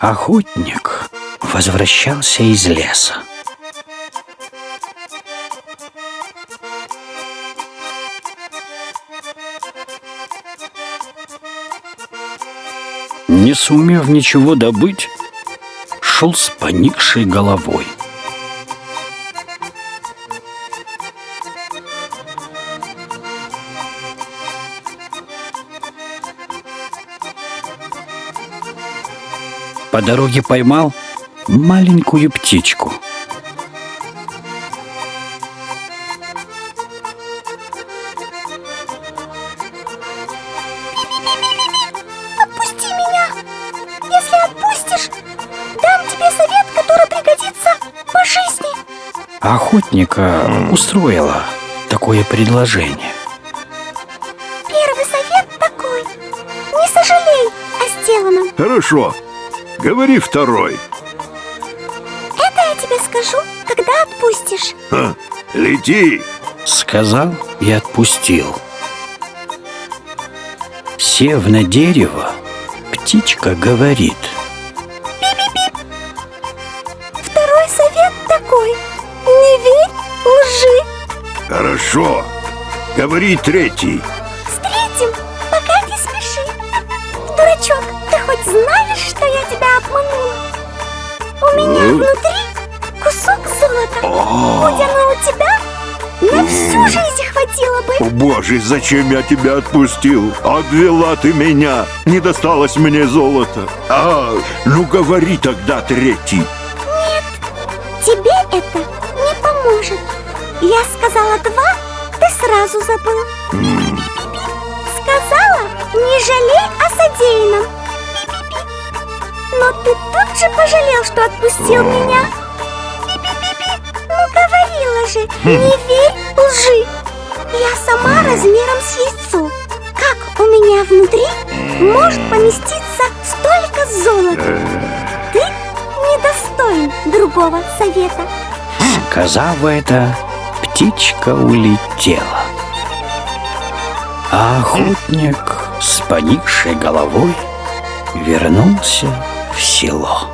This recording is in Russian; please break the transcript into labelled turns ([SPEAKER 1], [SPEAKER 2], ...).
[SPEAKER 1] Охотник возвращался из леса. Не сумев ничего добыть, шел с поникшей головой. По дороге поймал маленькую птичку.
[SPEAKER 2] Отпусти меня! Если отпустишь, дам тебе совет, который пригодится по жизни.
[SPEAKER 1] Охотника устроило такое предложение.
[SPEAKER 2] Первый совет такой: не сожалей о сделанном.
[SPEAKER 3] Хорошо. Говори второй.
[SPEAKER 2] Это я тебе скажу, когда отпустишь.
[SPEAKER 3] Лети.
[SPEAKER 1] Сказал и отпустил. Сев на дерево, птичка говорит:
[SPEAKER 2] Второй совет такой: не верь лжи.
[SPEAKER 3] Хорошо. Говори третий.
[SPEAKER 2] С третьим пока не спеши. Дурачок, ты хоть знаешь, что я тебя обманула? У меня внутри кусок золота. Будь оно у тебя, на всю жизнь хватило бы.
[SPEAKER 3] О, Боже, зачем я тебя отпустил? Обвела ты меня. Не досталось мне золота. Ну говори тогда третий.
[SPEAKER 2] Тебе это не поможет. Я сказала 2, ты сразу забыл. Сказала, не жалей о содеянном. Но ты тут же пожалел, что отпустил меня. Ну говорила же, не верь лжи. Я сама размером с яйцо. Как у меня внутри может поместиться столько золота? Ты недостоин другого совета.
[SPEAKER 1] Сказав это, птичка улетела. А охотник с поникшей головой вернулся в село.